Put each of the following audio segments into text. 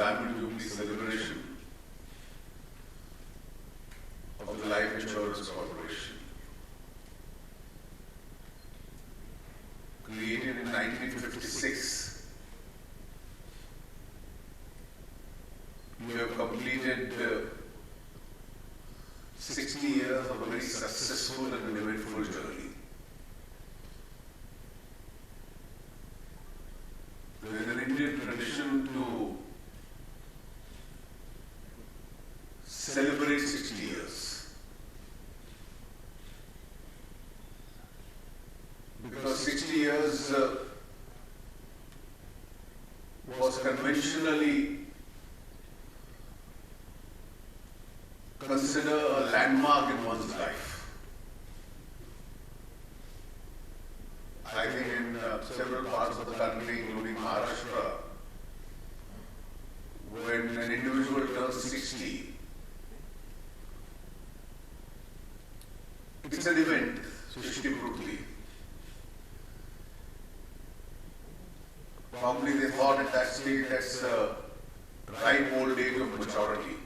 Diamond Jubilee celebration of the Life Insurance Corporation. Created in 1956, we have completed 60 years of a very successful and eventful journey. There is an Indian tradition to celebrate 60 years. Because 60 years was conventionally considered a landmark in one's life. I think in several parts of the country, including Maharashtra, when an individual turns 60, it's an event, Srishti Prithvi. Probably they thought at that stage that's a ripe old age of maturity.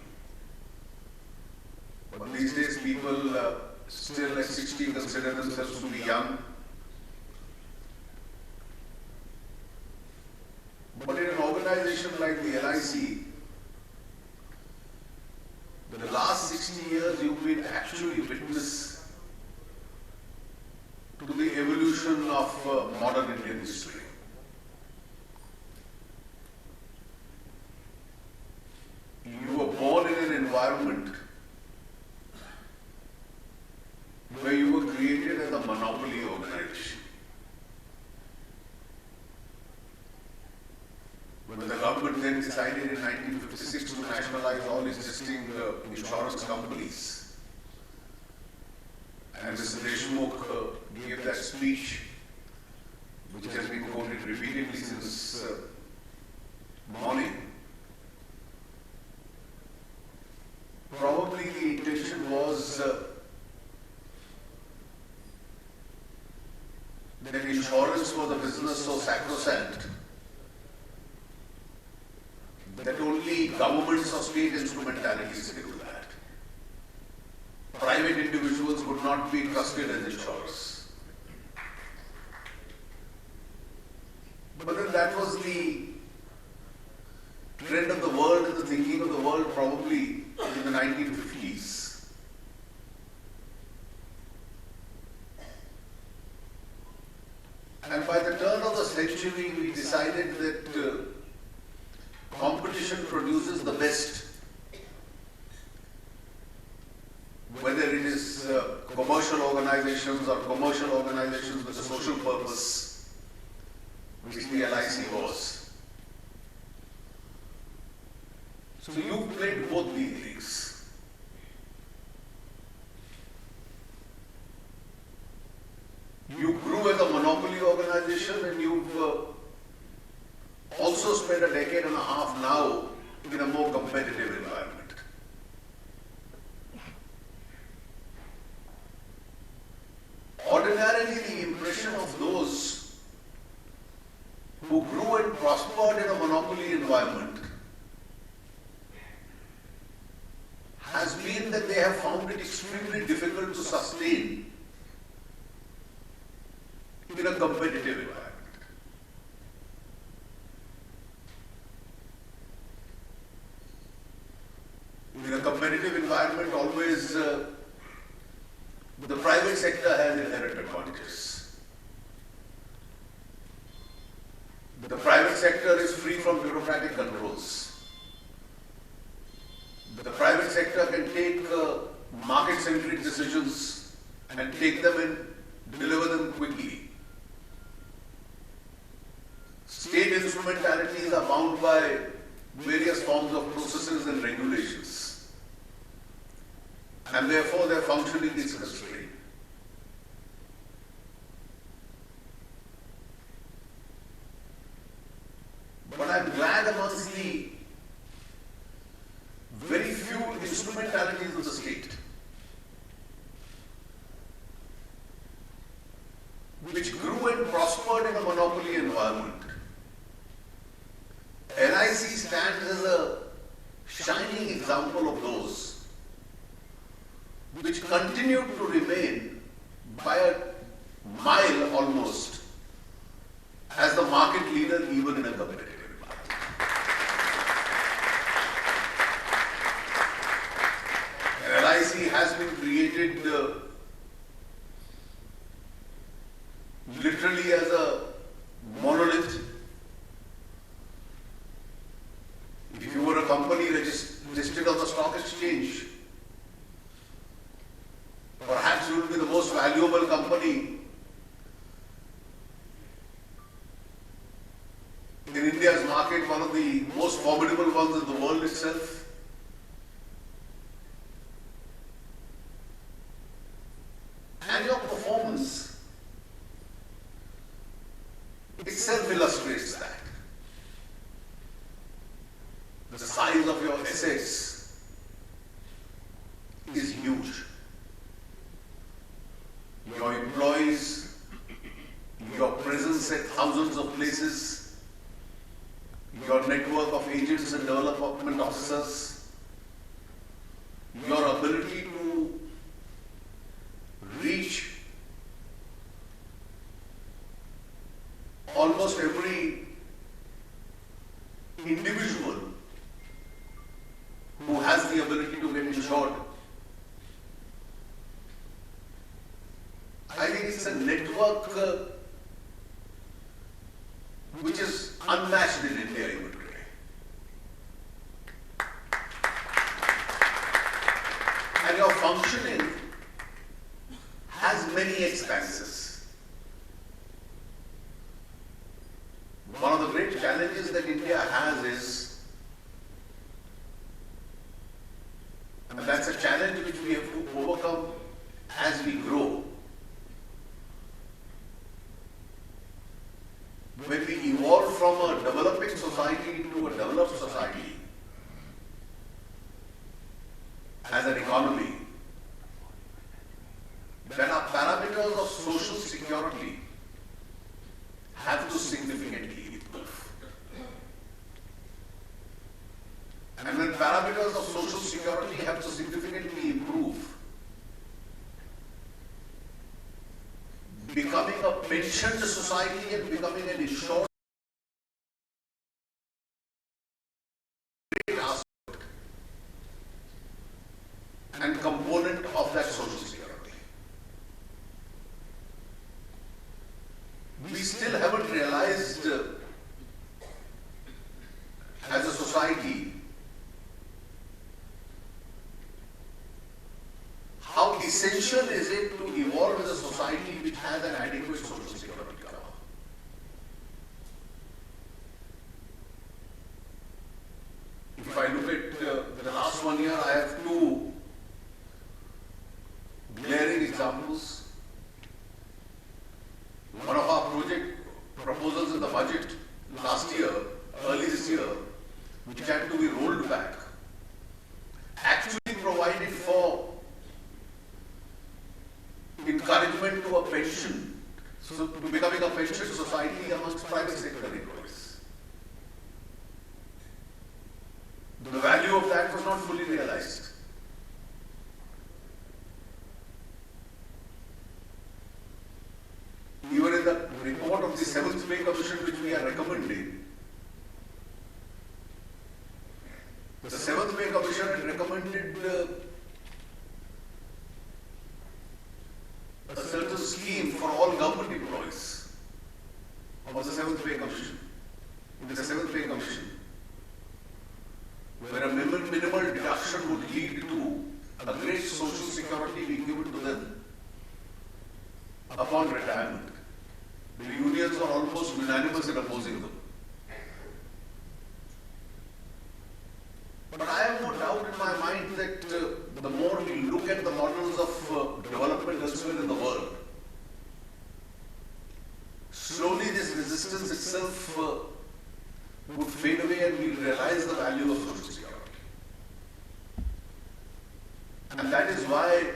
But these days people still at 60 consider themselves to be young. But in an organization like the LIC, the last 60 years you've been actually witness to the evolution of modern Indian history. You were born in an environment where you were created as a monopoly organization. When the government then decided in 1956 to nationalize all existing insurance companies, and Mr. Deshmukh gave that speech, which has been quoted repeatedly since morning, probably the intention was that insurance was a business so sacrosanct that only governments or state instrumentalities can do that. Private individuals would not be trusted as insurers. But then that was the trend of the world and the thinking of the world probably in the 1950s. And by the turn of the century, we decided that competition produces the best, whether it is commercial organizations or commercial organizations with a social purpose, which the LIC was. So you played both these leagues. You grew as a monopoly organization, and you've also spent a decade and a half now in a more competitive environment. Ordinarily, the impression of those who grew and prospered in a monopoly environment has been that they have found it extremely difficult to sustain in a competitive environment. In a competitive environment, always the private sector has inherent advantages. The private sector is free from bureaucratic controls. The private sector can take market-centric decisions and take them and deliver them quickly. State instrumentalities are bound by various forms of processes and regulations, and therefore their functioning is constrained. But I'm glad amongst the very few instrumentalities of the state which grew and prospered in a monopoly environment, LIC LIC stands as a shining example of those which continue to remain by a mile almost as the market leader even in a competitive environment. LIC has been created literally as a monolith. If you were a company listed on the stock exchange, perhaps you would be the most valuable company in India's market, one of the most formidable ones in the world itself. And your performance itself illustrates that. The size of your assets is huge. Your employees, your presence at thousands of places, your network of agents and development officers, your ability to reach almost every individual who has the ability to get insured. I think it's a network which is unmatched in India even today. And your functioning has many expenses. One of the great challenges that India has is, and that's a challenge which we have to overcome as we grow. When we evolve from a developing society to a developed society as an economy, then our parameters of social security have to significantly improve. And when parameters of social security have to significantly improve, becoming a pensioned society and becoming an insured aspect and component of that social security. We still haven't realized as a society how essential is it to evolve as a society which has an adequate social security cover. If I look at the last 1 year, I have two glaring examples. One of our project proposals in the budget last year, early this year, which had to be rolled back, actually provided for encouragement to a pension, so to becoming a pension society amongst private sector employees. The value of that was not fully realized. Even in the report of the 7th Pay Commission which we are recommending, the 7th Pay Commission had recommended a certain scheme for all government employees of the 7th Pay Commission. In the 7th Pay Commission, where a minimal deduction would lead to a great social security being given to them upon retirement. The unions are almost unanimous in opposing them. But I have no doubt in my mind that the more we look at the models of development elsewhere in the world, slowly this resistance itself would fade away and we realize the value of social security. And that is why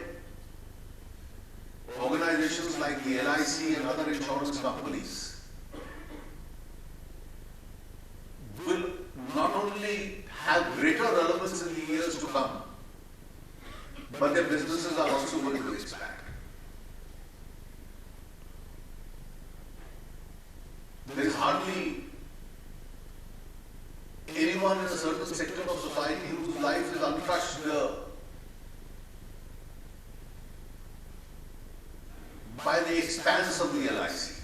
organizations like the LIC and other insurance companies will not only have greater relevance in the years to come, but their businesses are also going to expand. There is hardly anyone in a certain sector of society whose life is untouched by the expanse of the LIC.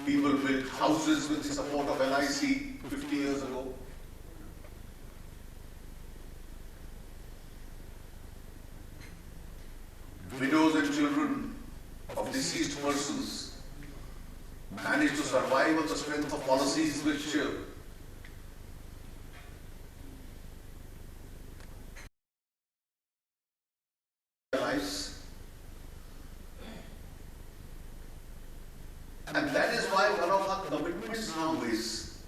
People built houses with the support of LIC 50 years ago. Widows and children of deceased persons managed to survive on the strength of policies which lives. And that is why one of our commitments now is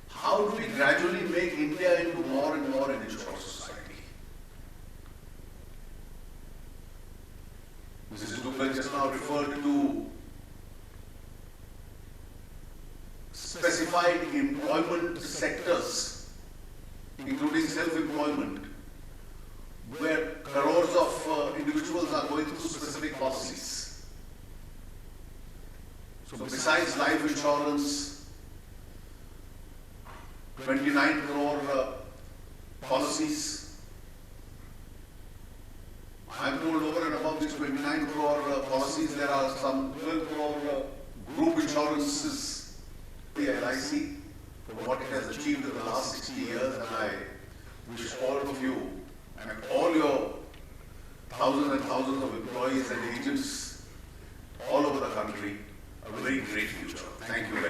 how do we gradually make India into more and more a digital society. Mrs. Dubey just now referred to specified employment sectors, including self-employment, where crores of individuals are going through specific policies. So besides life insurance, 29 crore policies. I'm told over and above these 29 crore policies, there are some 12 crore group insurances, the LIC, for what it has achieved in the last 60 years, and I wish all of you and all your thousands and thousands of employees and agents all over the country a very great future. Thank you.